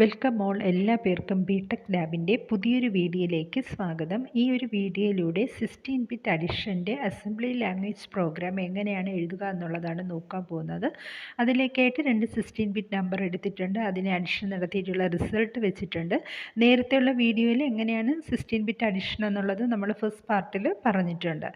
Welcome all. എല്ലാ പേർക്കും BTech ലാബിൻ്റെ പുതിയൊരു വീഡിയോയിലേക്ക് സ്വാഗതം. ഈ ഒരു വീഡിയോയിലൂടെ 16 ബിറ്റ് അഡിഷൻ്റെ അസംബ്ലി ലാംഗ്വേജ് പ്രോഗ്രാം എങ്ങനെയാണ് എഴുതുക എന്നുള്ളതാണ് നോക്കാൻ പോകുന്നത്. അതിലേക്കായിട്ട് 2 16 ബിറ്റ് നമ്പർ എടുത്തിട്ടുണ്ട്. അതിനെ അഡിഷൻ നടത്തിയിട്ടുള്ള റിസൾട്ട് വെച്ചിട്ടുണ്ട്. നേരത്തെയുള്ള വീഡിയോയിൽ എങ്ങനെയാണ് 16 ബിറ്റ് അഡിഷൻ എന്നുള്ളത് നമ്മൾ ഫസ്റ്റ് പാർട്ടിൽ പറഞ്ഞിട്ടുണ്ട്.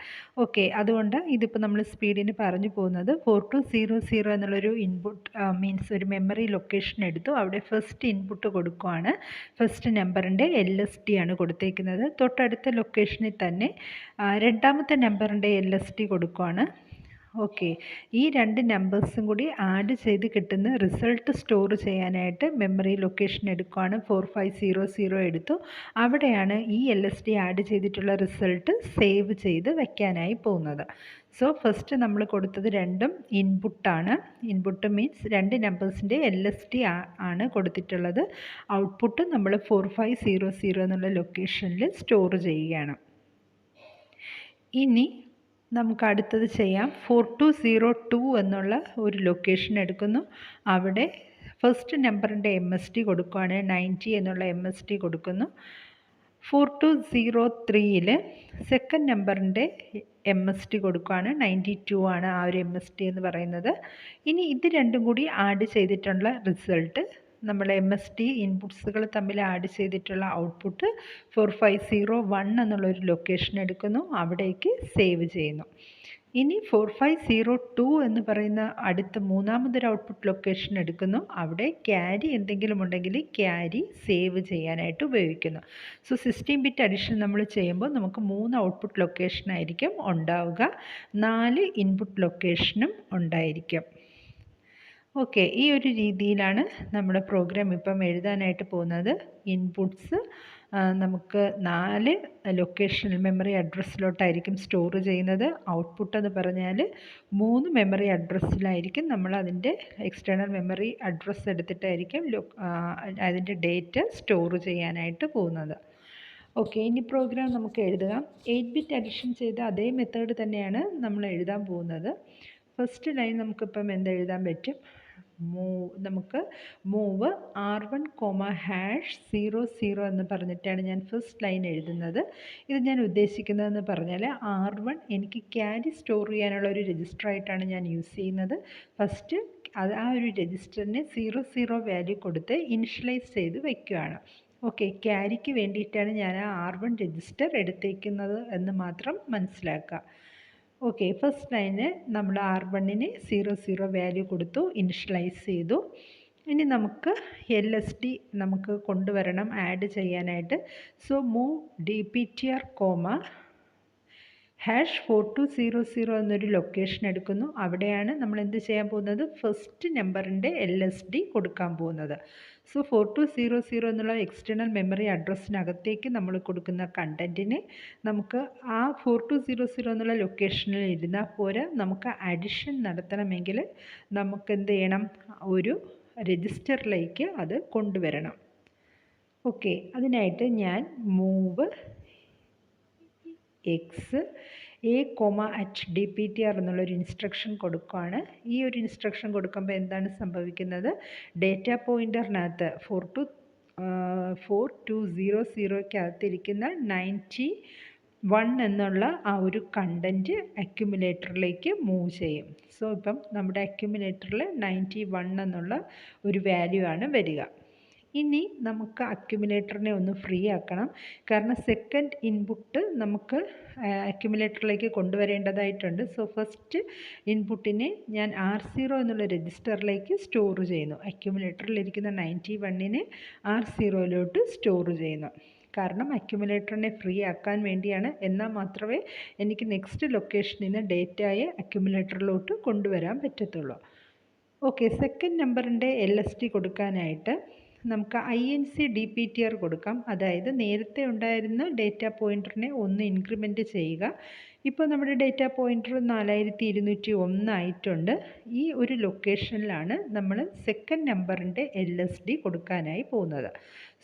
ഓക്കെ, അതുകൊണ്ട് ഇതിപ്പോൾ നമ്മൾ സ്പീഡിന് പറഞ്ഞു പോകുന്നത് 4200 എന്നുള്ളൊരു ഇൻപുട്ട് മീൻസ് ഒരു മെമ്മറി ലൊക്കേഷൻ എടുത്തു. അവിടെ ഫസ്റ്റ് ഇൻപുട്ട് കൊടുക്കുകയാണ്. ഫസ്റ്റ് നമ്പറിൻ്റെ LSD ആണ് കൊടുത്തേക്കുന്നത്. തൊട്ടടുത്ത ലൊക്കേഷനിൽ തന്നെ രണ്ടാമത്തെ നമ്പറിൻ്റെ LSD കൊടുക്കുകയാണ്. ഓക്കെ, ഈ രണ്ട് നമ്പേഴ്സും കൂടി ആഡ് ചെയ്ത് കിട്ടുന്ന റിസൾട്ട് സ്റ്റോർ ചെയ്യാനായിട്ട് മെമ്മറി ലൊക്കേഷൻ എടുക്കുകയാണ്. 4500 എടുത്തു. അവിടെയാണ് ഈ LSD ആഡ് ചെയ്തിട്ടുള്ള റിസൾട്ട് സേവ് ചെയ്ത് വയ്ക്കാനായി പോകുന്നത്. സോ ഫസ്റ്റ് നമ്മൾ കൊടുത്തത് രണ്ടും ഇൻപുട്ടാണ്. ഇൻപുട്ട് മീൻസ് രണ്ട് നമ്പേഴ്സിൻ്റെ LSD ആണ് കൊടുത്തിട്ടുള്ളത്. ഔട്ട്പുട്ട് നമ്മൾ 4500 എന്നുള്ള ലൊക്കേഷനിൽ സ്റ്റോർ ചെയ്യുകയാണ്. ഇനി നമുക്ക് അടുത്തത് ചെയ്യാം. 4202 എന്നുള്ള ഒരു ലൊക്കേഷൻ എടുക്കുന്നു. അവിടെ ഫസ്റ്റ് നമ്പറിൻ്റെ MSD കൊടുക്കുകയാണ്. 90 എന്നുള്ള MSD കൊടുക്കുന്നു. 4203ൽ സെക്കൻഡ് നമ്പറിൻ്റെ MSD കൊടുക്കുകയാണ്. 92 ആണ് ആ ഒരു MSD എന്ന് പറയുന്നത്. ഇനി ഇത് രണ്ടും കൂടി ആഡ് ചെയ്തിട്ടുള്ള റിസൾട്ട് നമ്മൾ MSD ഇൻപുട്സുകൾ തമ്മിൽ ആഡ് ചെയ്തിട്ടുള്ള ഔട്ട്പുട്ട് 4501 എന്നുള്ളൊരു ലൊക്കേഷൻ എടുക്കുന്നു. അവിടേക്ക് സേവ് ചെയ്യുന്നു. ഇനി 4502 എന്ന് പറയുന്ന അടുത്ത മൂന്നാമതൊരു ഔട്ട്പുട്ട് ലൊക്കേഷൻ എടുക്കുന്നു. അവിടെ ക്യാരി എന്തെങ്കിലും ഉണ്ടെങ്കിൽ ക്യാരി സേവ് ചെയ്യാനായിട്ട് ഉപയോഗിക്കുന്നു. സോ 16 ബിറ്റ് അഡിഷൻ നമ്മൾ ചെയ്യുമ്പോൾ നമുക്ക് 3 ഔട്ട്പുട്ട് ലൊക്കേഷനായിരിക്കും ഉണ്ടാവുക. 4 ഇൻപുട്ട് ലൊക്കേഷനും ഉണ്ടായിരിക്കും. ഓക്കെ, ഈ ഒരു രീതിയിലാണ് നമ്മുടെ പ്രോഗ്രാം ഇപ്പം എഴുതാനായിട്ട് പോകുന്നത്. ഇൻപുട്സ് നമുക്ക് 4 ലൊക്കേഷൻ മെമ്മറി അഡ്രസ്സിലോട്ടായിരിക്കും സ്റ്റോർ ചെയ്യുന്നത്. ഔട്ട്പുട്ട് എന്ന് പറഞ്ഞാൽ 3 മെമ്മറി അഡ്രസ്സിലായിരിക്കും നമ്മൾ അതിൻ്റെ എക്സ്റ്റേണൽ മെമ്മറി അഡ്രസ്സ് എടുത്തിട്ടായിരിക്കും അതിൻ്റെ ഡേറ്റ സ്റ്റോർ ചെയ്യാനായിട്ട് പോകുന്നത്. ഓക്കെ, ഇനി പ്രോഗ്രാം നമുക്ക് എഴുതാം. 8 ബിറ്റ് അഡിഷൻ ചെയ്ത അതേ മെത്തേഡ് തന്നെയാണ് നമ്മൾ എഴുതാൻ പോകുന്നത്. ഫസ്റ്റ് ലൈൻ നമുക്കിപ്പം എന്ത് എഴുതാൻ പറ്റും? നമുക്ക് മൂവ് R1, #00 എന്ന് പറഞ്ഞിട്ടാണ് ഞാൻ ഫസ്റ്റ് ലൈൻ എഴുതുന്നത്. ഇത് ഞാൻ ഉദ്ദേശിക്കുന്നതെന്ന് പറഞ്ഞാൽ R1 എനിക്ക് ക്യാരി സ്റ്റോർ ചെയ്യാനുള്ള ഒരു രജിസ്റ്ററായിട്ടാണ് ഞാൻ യൂസ് ചെയ്യുന്നത്. ഫസ്റ്റ് ആ ഒരു രജിസ്റ്ററിന് 00 വാല്യൂ കൊടുത്ത് ഇനിഷ്യലൈസ് ചെയ്ത് വയ്ക്കുകയാണ്. ഓക്കെ, ക്യാരിക്ക് വേണ്ടിയിട്ടാണ് ഞാൻ ആ R1 രജിസ്റ്റർ എടുത്തേക്കുന്നത് എന്ന് മാത്രം മനസ്സിലാക്കുക. ഓക്കെ, ഫസ്റ്റ് ലൈന് നമ്മൾ R1ന് 00 വാല്യൂ കൊടുത്തു, ഇനിഷ്യലൈസ് ചെയ്തു. ഇനി നമുക്ക് LSD നമുക്ക് കൊണ്ടുവരണം ആഡ് ചെയ്യാനായിട്ട്. സോ മൂവ് DPTR, #4200 എന്നൊരു ലൊക്കേഷൻ എടുക്കുന്നു. അവിടെയാണ് നമ്മൾ എന്ത് ചെയ്യാൻ പോകുന്നത്? ഫസ്റ്റ് നമ്പറിൻ്റെ LSD കൊടുക്കാൻ പോകുന്നത്. സോ 4200 എന്നുള്ള എക്സ്റ്റേണൽ മെമ്മറി അഡ്രസ്സിനകത്തേക്ക് നമ്മൾ കൊടുക്കുന്ന കണ്ടൻറ്റിനെ നമുക്ക് ആ 4200 എന്നുള്ള ലൊക്കേഷനിൽ ഇരുന്നാൽ പോരാ. നമുക്ക് അഡിഷൻ നടത്തണമെങ്കിൽ നമുക്ക് എന്ത് ചെയ്യണം? ഒരു രജിസ്റ്ററിലേക്ക് അത് കൊണ്ടുവരണം. ഓക്കെ, അതിനായിട്ട് ഞാൻ മൂവ് A,@DPTR എന്നുള്ളൊരു ഇൻസ്ട്രക്ഷൻ കൊടുക്കുകയാണ്. ഈ ഒരു ഇൻസ്ട്രക്ഷൻ കൊടുക്കുമ്പോൾ എന്താണ് സംഭവിക്കുന്നത്? ഡേറ്റ പോയിൻ്ററിനകത്ത് 4200ക്കകത്തിരിക്കുന്ന 91 എന്നുള്ള ആ ഒരു കണ്ടൻറ്റ് അക്യുമുലേറ്ററിലേക്ക് മൂവ് ചെയ്യും. സോ ഇപ്പം നമ്മുടെ അക്യുമുലേറ്ററിൽ 91 എന്നുള്ള ഒരു വാല്യൂ ആണ് വരിക. ഇനി നമുക്ക് അക്യുമുലേറ്ററിനെ ഒന്ന് ഫ്രീ ആക്കണം. കാരണം സെക്കൻഡ് ഇൻപുട്ട് നമുക്ക് അക്യുമുലേറ്ററിലേക്ക് കൊണ്ടുവരേണ്ടതായിട്ടുണ്ട്. സോ ഫസ്റ്റ് ഇൻപുട്ടിനെ ഞാൻ R0 എന്നുള്ള രജിസ്റ്ററിലേക്ക് സ്റ്റോർ ചെയ്യുന്നു. അക്യുമുലേറ്ററിലിരിക്കുന്ന 91നെ R0യിലോട്ട് സ്റ്റോർ ചെയ്യുന്നു. കാരണം അക്യുമുലേറ്ററിനെ ഫ്രീ ആക്കാൻ വേണ്ടിയാണ്. എന്നാൽ മാത്രമേ എനിക്ക് നെക്സ്റ്റ് ലൊക്കേഷനിൽ നിന്ന് ഡേറ്റയെ അക്യുമുലേറ്ററിലോട്ട് കൊണ്ടുവരാൻ പറ്റത്തുള്ളൂ. ഓക്കെ, സെക്കൻഡ് നമ്പറിൻ്റെ LSD കൊടുക്കാനായിട്ട് നമുക്ക് INC DPTR കൊടുക്കാം. അതായത് നേരത്തെ ഉണ്ടായിരുന്ന ഡേറ്റ പോയിൻ്ററിനെ ഒന്ന് ഇൻക്രിമെൻറ്റ് ചെയ്യുക. ഇപ്പോൾ നമ്മുടെ ഡേറ്റ പോയിൻ്റർ 4201 ആയിട്ടുണ്ട്. ഈ ഒരു ലൊക്കേഷനിലാണ് നമ്മൾ സെക്കൻഡ് നമ്പറിൻ്റെ LSD കൊടുക്കാനായി പോകുന്നത്.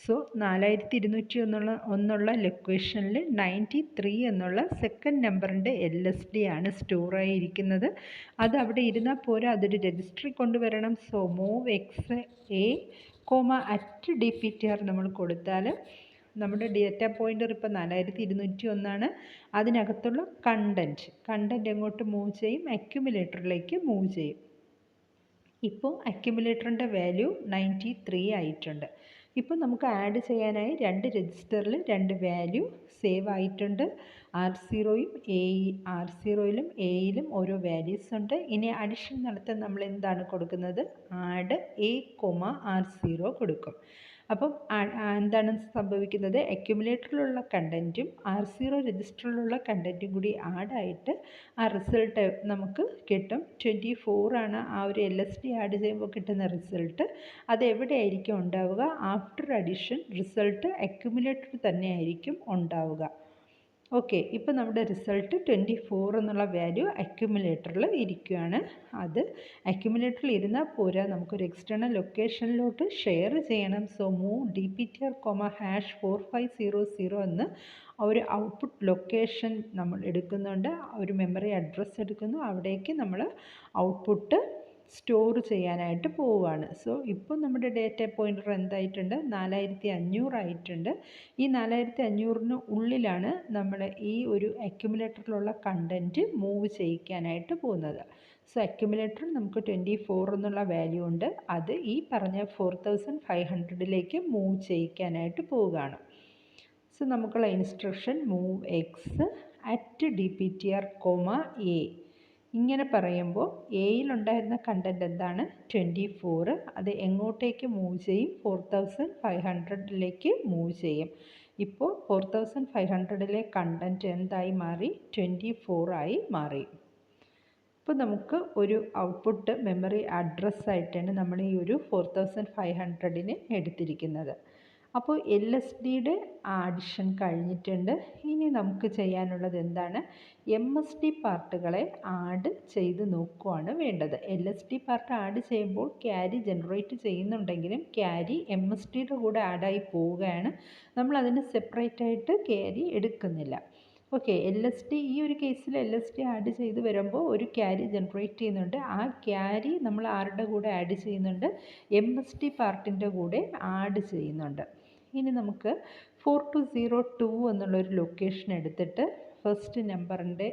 സോ 4201 ലൊക്കേഷനിൽ 93 എന്നുള്ള സെക്കൻഡ് നമ്പറിൻ്റെ LSD ആണ് സ്റ്റോറായിരിക്കുന്നത്. അത് അവിടെ ഇരുന്നാൽ പോരാ, അതൊരു രജിസ്റ്ററിൽ കൊണ്ടുവരണം. So move A comma at DPTR നമ്മൾ കൊടുത്താൽ നമ്മുടെ ഡേറ്റ പോയിൻ്റർ ഇപ്പോൾ 4201 അതിനകത്തുള്ള കണ്ടൻറ്റ് എങ്ങോട്ട് മൂവ് ചെയ്യും? അക്യുമുലേറ്ററിലേക്ക് മൂവ് ചെയ്യും. ഇപ്പോൾ അക്യുമുലേറ്ററിൻ്റെ വാല്യൂ 93 ആയിട്ടുണ്ട്. ഇപ്പോൾ നമുക്ക് ആഡ് ചെയ്യാനായി രണ്ട് രജിസ്റ്ററിൽ രണ്ട് വാല്യൂ സേവ് ആയിട്ടുണ്ട്. R0യും R0യിലും എയിലും ഓരോ വാല്യൂസ് ഉണ്ട്. ഇനി അഡിഷൻ നടത്താൻ നമ്മൾ എന്താണ് കൊടുക്കുന്നത്? ആഡ് A, R0 കൊടുക്കും. അപ്പം എന്താണ് സംഭവിക്കുന്നത്? അക്യുമുലേറ്ററിലുള്ള കണ്ടൻറ്റും R0 രജിസ്റ്ററിലുള്ള കണ്ടൻറ്റും കൂടി ആഡായിട്ട് ആ റിസൾട്ട് നമുക്ക് കിട്ടും. 24 ആണ് ആ ഒരു LSD ആഡ് ചെയ്യുമ്പോൾ കിട്ടുന്ന റിസൾട്ട്. അത് എവിടെയായിരിക്കും ഉണ്ടാവുക? ആഫ്റ്റർ അഡിഷൻ റിസൾട്ട് അക്യുമുലേറ്റർ തന്നെയായിരിക്കും ഉണ്ടാവുക. ഓക്കെ, ഇപ്പോൾ നമ്മുടെ റിസൾട്ട് 24 എന്നുള്ള വാല്യൂ അക്യുമുലേറ്ററിൽ ഇരിക്കുകയാണ്. അത് അക്യുമുലേറ്ററിൽ ഇരുന്നാൽ പോരാ, നമുക്കൊരു എക്സ്റ്റേണൽ ലൊക്കേഷനിലോട്ട് ഷെയർ ചെയ്യണം. സോ മൂവ് DPTR, #4500 എന്ന് ഒരു ഔട്ട്പുട്ട് ലൊക്കേഷൻ നമ്മൾ എടുക്കുന്നുണ്ട്. ഒരു മെമ്മറി അഡ്രസ്സ് എടുക്കുന്നു. അവിടേക്ക് നമ്മൾ ഔട്ട്പുട്ട് സ്റ്റോർ ചെയ്യാനായിട്ട് പോവുകയാണ്. സോ ഇപ്പോൾ നമ്മുടെ ഡേറ്റ പോയിൻ്റർ എന്തായിട്ടുണ്ട്? 4500 ആയിട്ടുണ്ട്. ഈ 4500 ഉള്ളിലാണ് നമ്മൾ ഈ ഒരു അക്യുമുലേറ്ററിലുള്ള കണ്ടൻറ്റ് മൂവ് ചെയ്യിക്കാനായിട്ട് പോകുന്നത്. സോ അക്യുമുലേറ്ററിൽ നമുക്ക് 24 എന്നുള്ള വാല്യൂ ഉണ്ട്. അത് ഈ പറഞ്ഞ 4500ലേക്ക് മൂവ് ചെയ്യിക്കാനായിട്ട് പോവുകയാണ്. സോ നമുക്കുള്ള instruction move X at DPTR, A. ഇങ്ങനെ പറയുമ്പോൾ എയിലുണ്ടായിരുന്ന കണ്ടൻറ്റ് എന്താണ്? 24. അത് എങ്ങോട്ടേക്ക് മൂവ് ചെയ്യും? 4500ലേക്ക് മൂവ് ചെയ്യും. ഇപ്പോൾ 4500ലെ കണ്ടൻറ്റ് എന്തായി മാറി? 24 ആയി മാറി. ഇപ്പോൾ നമുക്ക് ഒരു ഔട്ട്പുട്ട് മെമ്മറി അഡ്രസ്സായിട്ടാണ് നമ്മൾ ഈ ഒരു 4500നെ എടുത്തിരിക്കുന്നത്. അപ്പോൾ LSDയുടെ ആഡിഷൻ കഴിഞ്ഞിട്ടുണ്ട്. ഇനി നമുക്ക് ചെയ്യാനുള്ളത് എന്താണ്? MSD പാർട്ടുകളെ ആഡ് ചെയ്ത് നോക്കുകയാണ് വേണ്ടത്. LSD പാർട്ട് ആഡ് ചെയ്യുമ്പോൾ ക്യാരി ജനറേറ്റ് ചെയ്യുന്നുണ്ടെങ്കിലും ക്യാരി MSDയുടെ കൂടെ ആഡായി പോവുകയാണ്. നമ്മൾ അതിന് സെപ്പറേറ്റ് ആയിട്ട് ക്യാരി എടുക്കുന്നില്ല. ഓക്കെ, LSD ഈ ഒരു കേസിൽ LSD ആഡ് ചെയ്ത് വരുമ്പോൾ ഒരു ക്യാരി ജനറേറ്റ് ചെയ്യുന്നുണ്ട്. ആ ക്യാരി നമ്മൾ ആരുടെ കൂടെ ആഡ് ചെയ്യുന്നുണ്ട്? MSD പാർട്ടിൻ്റെ കൂടെ ആഡ് ചെയ്യുന്നുണ്ട്. ഇനി നമുക്ക് 4202 എന്നുള്ളൊരു ലൊക്കേഷൻ എടുത്തിട്ട് ഫസ്റ്റ് നമ്പറിൻ്റെ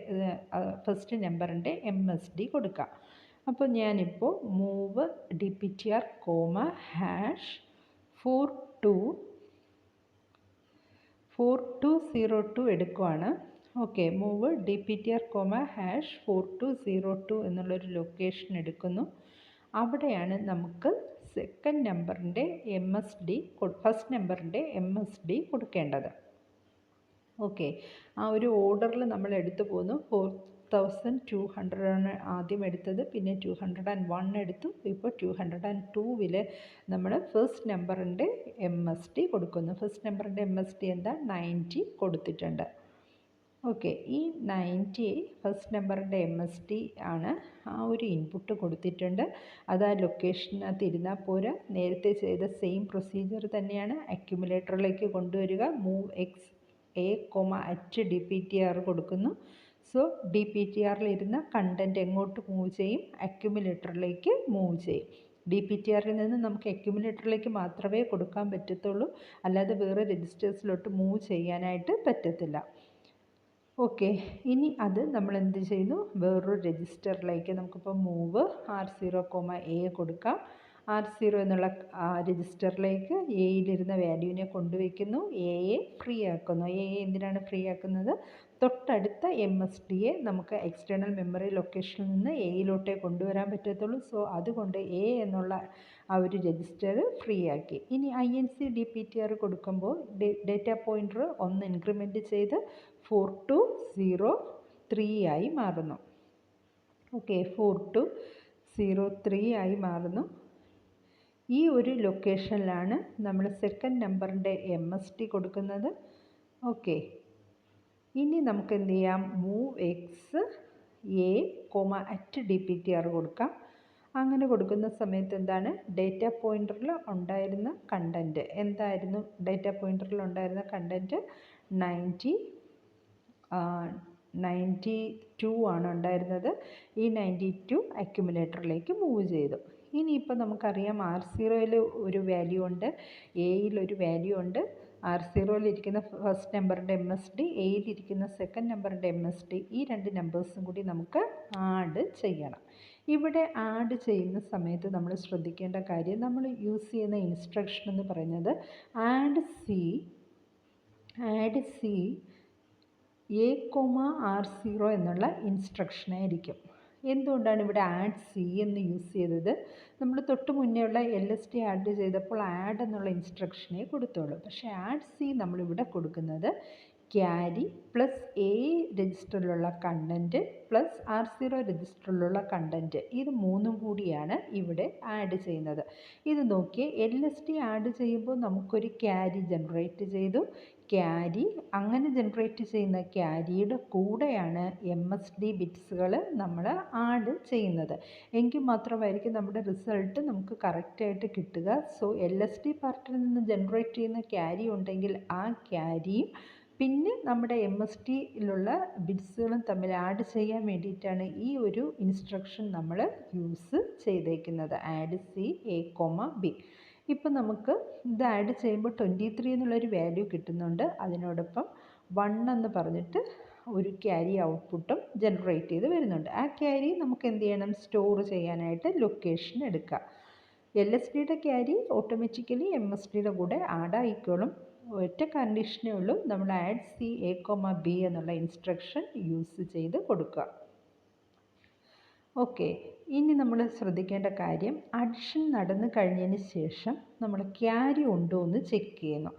MSD കൊടുക്കാം. അപ്പോൾ ഞാനിപ്പോൾ മൂവ് DPTR, #4202 എടുക്കുവാണ്. ഓക്കെ, മൂവ് DPTR, #4202 എന്നുള്ളൊരു ലൊക്കേഷൻ എടുക്കുന്നു. അവിടെയാണ് നമുക്ക് സെക്കൻഡ് നമ്പറിൻ്റെ ഫസ്റ്റ് നമ്പറിൻ്റെ MSD കൊടുക്കേണ്ടത്. ഓക്കെ, ആ ഒരു ഓർഡറിൽ നമ്മൾ എടുത്തു പോന്നു. 4200 ആണ് ആദ്യം എടുത്തത്, പിന്നെ 201 എടുത്തു. ഇപ്പോൾ 202ൽ നമ്മൾ ഫസ്റ്റ് നമ്പറിൻ്റെ MSD കൊടുക്കുന്നു. ഫസ്റ്റ് നമ്പറിൻ്റെ MSD എന്താ? 90 കൊടുത്തിട്ടുണ്ട്. ഓക്കെ, ഈ 90 ഫസ്റ്റ് നമ്പറിൻ്റെ MSD ആണ്. ആ ഒരു ഇൻപുട്ട് കൊടുത്തിട്ടുണ്ട്. അത് ആ ലൊക്കേഷനകത്ത് ഇരുന്നാൽ പോരാ, നേരത്തെ ചെയ്ത സെയിം പ്രൊസീജിയർ തന്നെയാണ്. അക്യുമുലേറ്ററിലേക്ക് കൊണ്ടുവരിക. Move X A, at DPTR കൊടുക്കുന്നു. സോ DPTRൽ ഇരുന്ന കണ്ടൻറ്റ് എങ്ങോട്ട് മൂവ് ചെയ്യും? അക്യുമുലേറ്ററിലേക്ക് മൂവ് ചെയ്യും. DPTRൽ നിന്ന് നമുക്ക് അക്യുമുലേറ്ററിലേക്ക് മാത്രമേ കൊടുക്കാൻ പറ്റത്തുള്ളൂ, അല്ലാതെ വേറെ രജിസ്റ്റേഴ്സിലോട്ട് മൂവ് ചെയ്യാനായിട്ട് പറ്റത്തില്ല. ഓക്കെ, ഇനി അത് നമ്മൾ എന്ത് ചെയ്യുന്നു? വേറൊരു രജിസ്റ്ററിലേക്ക് നമുക്കിപ്പോൾ മൂവ് R0, A കൊടുക്കാം. R0 എന്നുള്ള രജിസ്റ്ററിലേക്ക് എയിലിരുന്ന വാല്യൂവിനെ കൊണ്ടുവയ്ക്കുന്നു. എയെ ഫ്രീ ആക്കുന്നു. എയെ എന്തിനാണ് ഫ്രീ ആക്കുന്നത്? തൊട്ടടുത്ത MSDയെ നമുക്ക് എക്സ്റ്റേണൽ മെമ്മറി ലൊക്കേഷനിൽ നിന്ന് എയിലോട്ടേ കൊണ്ടുവരാൻ പറ്റത്തുള്ളൂ. സോ അതുകൊണ്ട് A എന്നുള്ള ആ ഒരു രജിസ്റ്റർ ഫ്രീ ആക്കി. ഇനി INC DPTR കൊടുക്കുമ്പോൾ ഡേറ്റ പോയിൻ്റർ 1 ഇൻക്രിമെൻറ്റ് ചെയ്ത് 4203 ആയി മാറുന്നു. ഓക്കെ, 4203 ആയി മാറുന്നു. ഈ ഒരു ലൊക്കേഷനിലാണ് നമ്മൾ സെക്കൻഡ് നമ്പറിൻ്റെ MSD കൊടുക്കുന്നത്. ഓക്കെ, ഇനി നമുക്ക് എന്ത് ചെയ്യാം? Move X A, at DPTR കൊടുക്കാം. അങ്ങനെ കൊടുക്കുന്ന സമയത്ത് എന്താണ്? ഡേറ്റ പോയിൻ്ററിൽ ഉണ്ടായിരുന്ന കണ്ടൻറ്റ് എന്തായിരുന്നു? ഡേറ്റ പോയിൻ്ററിൽ ഉണ്ടായിരുന്ന കണ്ടൻറ്റ് 92 ആണ് ഉണ്ടായിരുന്നത്. ഈ 92 അക്യുമുലേറ്ററിലേക്ക് മൂവ് ചെയ്തു. ഇനിയിപ്പോൾ നമുക്കറിയാം R0യിൽ ഒരു വാല്യൂ ഉണ്ട്, എയിൽ ഒരു വാല്യൂ ഉണ്ട്. R0യിൽ ഇരിക്കുന്ന ഫസ്റ്റ് നമ്പറിൻ്റെ MSD, എയിൽ ഇരിക്കുന്ന സെക്കൻഡ് നമ്പറിൻ്റെ MSD, ഈ രണ്ട് നമ്പേഴ്സും കൂടി നമുക്ക് ആഡ് ചെയ്യണം. ഇവിടെ ആഡ് ചെയ്യുന്ന സമയത്ത് നമ്മൾ ശ്രദ്ധിക്കേണ്ട കാര്യം, നമ്മൾ യൂസ് ചെയ്യുന്ന ഇൻസ്ട്രക്ഷൻ എന്ന് പറയുന്നത് ആഡ് സി A,R0 എന്നുള്ള ഇൻസ്ട്രക്ഷനായിരിക്കും. എന്തുകൊണ്ടാണ് ഇവിടെ ആഡ് സി എന്ന് യൂസ് ചെയ്തത്? നമ്മൾ തൊട്ട് മുന്നേ ഉള്ള LSD ആഡ് ചെയ്തപ്പോൾ ആഡ് എന്നുള്ള ഇൻസ്ട്രക്ഷനെ കൊടുത്തോളൂ. പക്ഷേ ആഡ് സി നമ്മളിവിടെ കൊടുക്കുന്നത് ക്യാരി പ്ലസ് A രജിസ്റ്ററിലുള്ള കണ്ടൻറ്റ് പ്ലസ് R0 രജിസ്റ്ററിലുള്ള കണ്ടൻറ്റ്, ഇത് മൂന്നും കൂടിയാണ് ഇവിടെ ആഡ് ചെയ്യുന്നത്. ഇത് നോക്കിയേ, LSD ആഡ് ചെയ്യുമ്പോൾ നമുക്കൊരു ക്യാരി ജനറേറ്റ് ചെയ്തു. ക്യാരി അങ്ങനെ ജനറേറ്റ് ചെയ്യുന്ന ക്യാരിയുടെ കൂടെയാണ് MSD ബിറ്റ്സുകൾ നമ്മൾ ആഡ് ചെയ്യുന്നത്. എങ്കിൽ മാത്രമായിരിക്കും നമ്മുടെ റിസൾട്ട് നമുക്ക് കറക്റ്റായിട്ട് കിട്ടുക. സോ LSD പാർട്ടിൽ നിന്ന് ജനറേറ്റ് ചെയ്യുന്ന ക്യാരി ഉണ്ടെങ്കിൽ ആ ക്യാരിയും പിന്നെ നമ്മുടെ MSDയിലുള്ള ബിറ്റ്സുകളും തമ്മിൽ ആഡ് ചെയ്യാൻ വേണ്ടിയിട്ടാണ് ഈ ഒരു ഇൻസ്ട്രക്ഷൻ നമ്മൾ യൂസ് ചെയ്തേക്കുന്നത്, ആഡ് സി A,B. ഇപ്പം നമുക്ക് ഇത് ആഡ് ചെയ്യുമ്പോൾ 23 എന്നുള്ളൊരു വാല്യൂ കിട്ടുന്നുണ്ട്. അതിനോടൊപ്പം 1 എന്ന് പറഞ്ഞിട്ട് ഒരു ക്യാരി ഔട്ട്പുട്ടും ജനറേറ്റ് ചെയ്ത് വരുന്നുണ്ട്. ആ ക്യാരി നമുക്ക് എന്ത് ചെയ്യണം? സ്റ്റോർ ചെയ്യാനായിട്ട് ലൊക്കേഷൻ എടുക്കുക. LSDയുടെ ക്യാരി ഓട്ടോമാറ്റിക്കലി MSDയുടെ കൂടെ ആഡ് ആയിക്കോളും. ഒറ്റ കണ്ടീഷനേ ഉള്ളൂ, നമ്മൾ ആഡ് സി A,B എന്നുള്ള ഇൻസ്ട്രക്ഷൻ യൂസ് ചെയ്ത് കൊടുക്കുക. ഓക്കെ, ഇനി നമ്മൾ ശ്രദ്ധിക്കേണ്ട കാര്യം, അഡിഷൻ നടന്നു കഴിഞ്ഞതിന് ശേഷം നമ്മൾ ക്യാരി ഉണ്ടോ എന്ന് ചെക്ക് ചെയ്യുന്നു.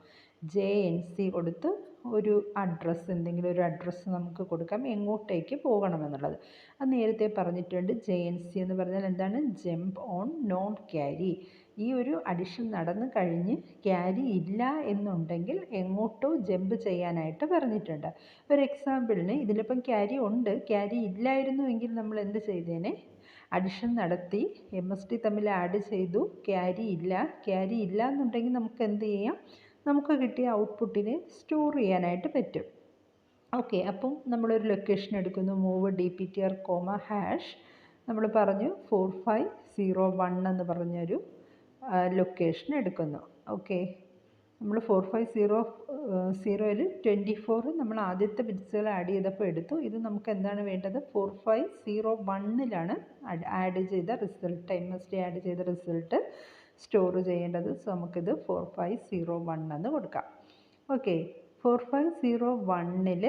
JNC കൊടുത്ത് ഒരു അഡ്രസ്സ്, എന്തെങ്കിലും ഒരു അഡ്രസ്സ് നമുക്ക് കൊടുക്കാം എങ്ങോട്ടേക്ക് പോകണമെന്നുള്ളത്. അത് നേരത്തെ പറഞ്ഞിട്ടുണ്ട്. JNC എന്ന് പറഞ്ഞാൽ എന്താണ്? Jump on non carry. ഈ ഒരു അഡിഷൻ നടന്നു കഴിഞ്ഞ് ക്യാരി ഇല്ല എന്നുണ്ടെങ്കിൽ എങ്ങോട്ടോ ജമ്പ് ചെയ്യാനായിട്ട് പറഞ്ഞിട്ടുണ്ട്. ഒരു എക്സാമ്പിളിന് ഇതിലിപ്പം ക്യാരി ഉണ്ട്, ക്യാരി ഇല്ലായിരുന്നു എങ്കിൽ നമ്മൾ എന്ത് ചെയ്തേനെ? അഡിഷൻ നടത്തി MSD തമ്മിൽ ആഡ് ചെയ്തു, ക്യാരി ഇല്ല എന്നുണ്ടെങ്കിൽ നമുക്ക് എന്ത് ചെയ്യാം? നമുക്ക് കിട്ടിയ ഔട്ട്പുട്ടിനെ സ്റ്റോർ ചെയ്യാനായിട്ട് പറ്റും. ഓക്കെ, അപ്പം നമ്മളൊരു ലൊക്കേഷൻ എടുക്കുന്നു, മൂവ് DPTR, #. നമ്മൾ പറഞ്ഞു 4501 എന്ന് പറഞ്ഞൊരു ലൊക്കേഷൻ എടുക്കുന്നു. ഓക്കെ, നമ്മൾ 4500ൽ 24 നമ്മൾ ആദ്യത്തെ ബിറ്റ്സുകൾ ആഡ് ചെയ്തപ്പോൾ എടുത്തു. ഇത് നമുക്ക് എന്താണ് വേണ്ടത്? 4501ലാണ് ആഡ് ചെയ്ത റിസൾട്ട്, MSD ആഡ് ചെയ്ത റിസൾട്ട് സ്റ്റോർ ചെയ്യേണ്ടത്. സോ നമുക്കിത് 4501 എന്ന് കൊടുക്കാം. ഓക്കെ, 4501ൽ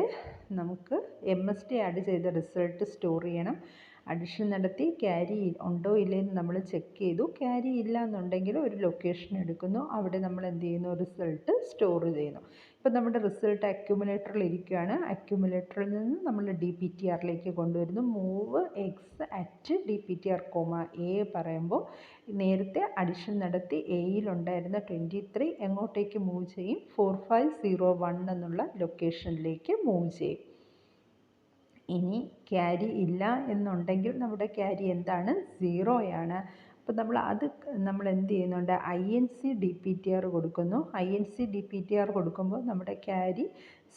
നമുക്ക് MSD ആഡ് ചെയ്ത റിസൾട്ട് സ്റ്റോർ ചെയ്യണം. അഡിഷൻ നടത്തി ക്യാരി ഉണ്ടോ ഇല്ലയെന്ന് നമ്മൾ ചെക്ക് ചെയ്തു. ക്യാരി ഇല്ല എന്നുണ്ടെങ്കിൽ ഒരു ലൊക്കേഷൻ എടുക്കുന്നു, അവിടെ നമ്മൾ എന്ത് ചെയ്യുന്നു? റിസൾട്ട് സ്റ്റോർ ചെയ്യുന്നു. ഇപ്പം നമ്മുടെ റിസൾട്ട് അക്യുമുലേറ്ററിൽ ഇരിക്കുകയാണ്. അക്യുമുലേറ്ററിൽ നിന്ന് നമ്മൾ DPTRലേക്ക് കൊണ്ടുവരുന്നു. മൂവ് X@DPTR, A പറയുമ്പോൾ നേരത്തെ അഡിഷൻ നടത്തി എയിലുണ്ടായിരുന്ന 23 എങ്ങോട്ടേക്ക് മൂവ് ചെയ്യും? 4501 എന്നുള്ള ലൊക്കേഷനിലേക്ക് മൂവ് ചെയ്യും. ഇനി ക്യാരി ഇല്ല എന്നുണ്ടെങ്കിൽ നമ്മുടെ ക്യാരി എന്താണ്? 0 ആണ്. അപ്പോൾ നമ്മൾ എന്ത് ചെയ്യുന്നുണ്ട്? INC DPTR കൊടുക്കുന്നു. INC DPTR കൊടുക്കുമ്പോൾ നമ്മുടെ ക്യാരി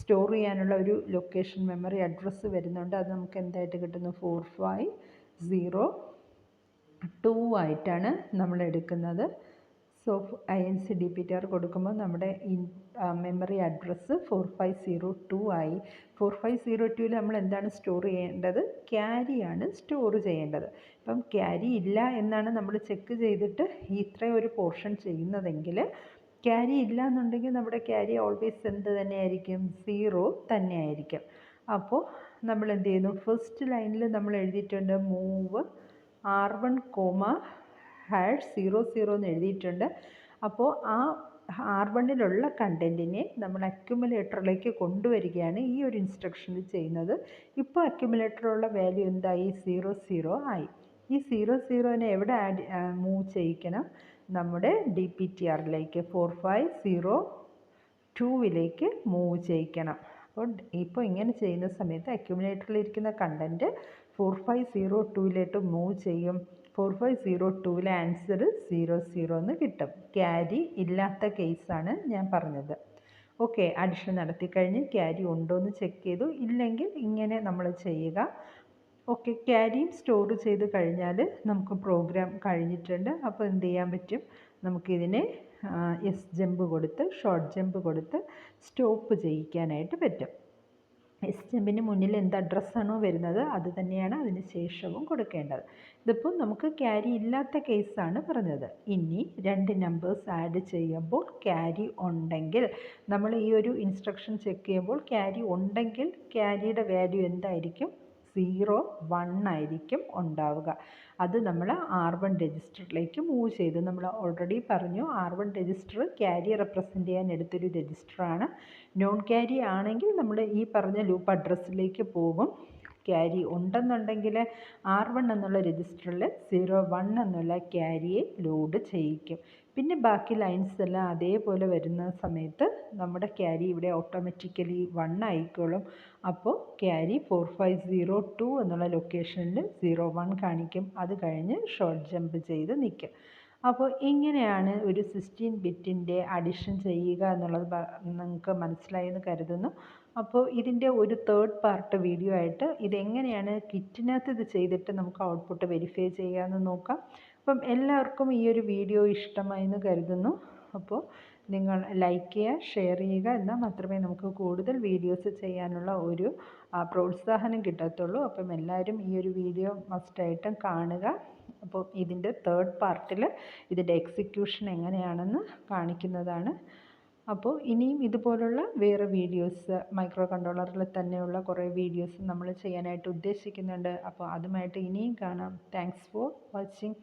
സ്റ്റോർ ചെയ്യാനുള്ള ഒരു ലൊക്കേഷൻ മെമ്മറി അഡ്രസ്സ് വരുന്നുണ്ട്. അത് നമുക്ക് എന്തായിട്ട് കിട്ടുന്നു? 4502 ആയിട്ടാണ് നമ്മൾ എടുക്കുന്നത്. സോ INC DPTR കൊടുക്കുമ്പോൾ നമ്മുടെ മെമ്മറി അഡ്രസ്സ് 4502 ആയി. 4502ൽ നമ്മൾ എന്താണ് സ്റ്റോർ ചെയ്യേണ്ടത്? ക്യാരിയാണ് സ്റ്റോർ ചെയ്യേണ്ടത്. ഇപ്പം ക്യാരി ഇല്ല എന്നാണ് നമ്മൾ ചെക്ക് ചെയ്തിട്ട് ഇത്രയും ഒരു പോർഷൻ ചെയ്യുന്നതെങ്കിൽ, ക്യാരി ഇല്ല എന്നുണ്ടെങ്കിൽ നമ്മുടെ ക്യാരി ഓൾവേസ് എന്ത് തന്നെയായിരിക്കും? 0 തന്നെയായിരിക്കും. അപ്പോൾ നമ്മൾ എന്ത് ചെയ്യുന്നു? ഫസ്റ്റ് ലൈനിൽ നമ്മൾ എഴുതിയിട്ടുണ്ട് മൂവ് R1, #00 എന്ന് എഴുതിയിട്ടുണ്ട്. അപ്പോൾ ആ R1ലുള്ള കണ്ടൻറ്റിനെ നമ്മൾ അക്യുമുലേറ്ററിലേക്ക് കൊണ്ടുവരികയാണ് ഈ ഒരു ഇൻസ്ട്രക്ഷനിൽ ചെയ്യുന്നത്. ഇപ്പോൾ അക്യുമുലേറ്ററിലുള്ള വാല്യൂ എന്തായി? 00 ആയി. ഈ 00നെ എവിടെ മൂവ് ചെയ്യിക്കണം? നമ്മുടെ DPTRലേക്ക് 4502ലേക്ക് മൂവ് ചെയ്യിക്കണം. ഇപ്പോൾ ഇങ്ങനെ ചെയ്യുന്ന സമയത്ത് അക്യുമുലേറ്ററിലിരിക്കുന്ന കണ്ടൻറ്റ് 4502ലേക്ക് മൂവ് ചെയ്യും. 4502ലെ ആൻസർ 00 എന്ന് കിട്ടും. ക്യാരി ഇല്ലാത്ത കേസാണ് ഞാൻ പറഞ്ഞത്. ഓക്കെ, അഡിഷൻ നടത്തി കഴിഞ്ഞ് ക്യാരി ഉണ്ടോ എന്ന് ചെക്ക് ചെയ്തു. ഇല്ലെങ്കിൽ ഇങ്ങനെ നമ്മൾ ചെയ്യുക. ഓക്കെ, ക്യാരിയും സ്റ്റോർ ചെയ്ത് കഴിഞ്ഞാൽ നമുക്ക് പ്രോഗ്രാം കഴിഞ്ഞിട്ടുണ്ട്. അപ്പോൾ എന്ത് ചെയ്യാൻ പറ്റും, നമുക്കിതിനെ എസ് ജമ്പ് കൊടുത്ത് ഷോർട്ട് ജമ്പ് കൊടുത്ത് സ്റ്റോപ്പ് ചെയ്യിക്കാനായിട്ട് പറ്റും. എസ് ജമ്പിന് മുന്നിൽ എന്ത് അഡ്രസ്സാണോ വരുന്നത് അത് തന്നെയാണ് അതിന് ശേഷവും കൊടുക്കേണ്ടത്. ഇതിപ്പോൾ നമുക്ക് ക്യാരി ഇല്ലാത്ത കേസാണ് പറഞ്ഞത്. ഇനി 2 നമ്പേഴ്സ് ആഡ് ചെയ്യുമ്പോൾ ക്യാരി ഉണ്ടെങ്കിൽ നമ്മൾ ഈ ഒരു ഇൻസ്ട്രക്ഷൻ ചെക്ക് ചെയ്യുമ്പോൾ ക്യാരി ഉണ്ടെങ്കിൽ ക്യാരിയുടെ വാല്യൂ എന്തായിരിക്കും, 0 1 ആയിരിക്കും ഉണ്ടാവുക. അത് നമ്മൾ R1 രജിസ്റ്ററിലേക്ക് മൂവ് ചെയ്തു. നമ്മൾ ഓൾറെഡി പറഞ്ഞു R1 രജിസ്റ്റർ ക്യാരി റെപ്രസെൻ്റ് ചെയ്യാൻ എടുത്തൊരു രജിസ്റ്ററാണ്. നോൺ ക്യാരി ആണെങ്കിൽ നമ്മൾ ഈ പറഞ്ഞ ലൂപ്പ് അഡ്രസ്സിലേക്ക് പോകും. ക്യാരി ഉണ്ടെന്നുണ്ടെങ്കിൽ R1 എന്നുള്ള രജിസ്റ്ററിൽ 01 എന്നുള്ള ക്യാരിയെ ലോഡ് ചെയ്യിക്കും. പിന്നെ ബാക്കി ലൈൻസ് എല്ലാം അതേപോലെ വരുന്ന സമയത്ത് നമ്മുടെ ക്യാരി ഇവിടെ ഓട്ടോമാറ്റിക്കലി 1 ആയിക്കോളും. അപ്പോൾ ക്യാരി 4502 എന്നുള്ള ലൊക്കേഷനിൽ 01 കാണിക്കും. അത് കഴിഞ്ഞ് ഷോർട്ട് ജമ്പ് ചെയ്ത് നിൽക്കും. അപ്പോൾ ഇങ്ങനെയാണ് ഒരു 16 ബിറ്റിൻ്റെ അഡിഷൻ ചെയ്യുക എന്നുള്ളത് നിങ്ങൾക്ക് മനസ്സിലായെന്ന് കരുതുന്നു. അപ്പോൾ ഇതിൻ്റെ ഒരു തേർഡ് പാർട്ട് വീഡിയോ ആയിട്ട് ഇതെങ്ങനെയാണ് കിറ്റിനകത്ത് ഇത് ചെയ്തിട്ട് നമുക്ക് ഔട്ട്പുട്ട് വെരിഫൈ ചെയ്യാമെന്ന് നോക്കാം. അപ്പം എല്ലാവർക്കും ഈ ഒരു വീഡിയോ ഇഷ്ടമായെന്ന് കരുതുന്നു. അപ്പോൾ നിങ്ങൾ ലൈക്ക് ചെയ്യുക, ഷെയർ ചെയ്യുക, എന്നാൽ മാത്രമേ നമുക്ക് കൂടുതൽ വീഡിയോസ് ചെയ്യാനുള്ള ഒരു പ്രോത്സാഹനം കിട്ടത്തുള്ളൂ. അപ്പം എല്ലാവരും ഈ ഒരു വീഡിയോ മസ്റ്റായിട്ടും കാണുക. അപ്പോൾ ഇതിൻ്റെ തേർഡ് പാർട്ടിൽ ഇതിൻ്റെ എക്സിക്യൂഷൻ എങ്ങനെയാണെന്ന് കാണിക്കുന്നതാണ്. അപ്പോൾ ഇനിയും ഇതുപോലുള്ള വേറെ വീഡിയോസ് മൈക്രോ കൺട്രോളറിൽ തന്നെയുള്ള കുറേ വീഡിയോസ് നമ്മൾ ചെയ്യാനായിട്ട് ഉദ്ദേശിക്കുന്നുണ്ട്. അപ്പോൾ അതുമായിട്ട് ഇനിയും കാണാം. Thanks for watching.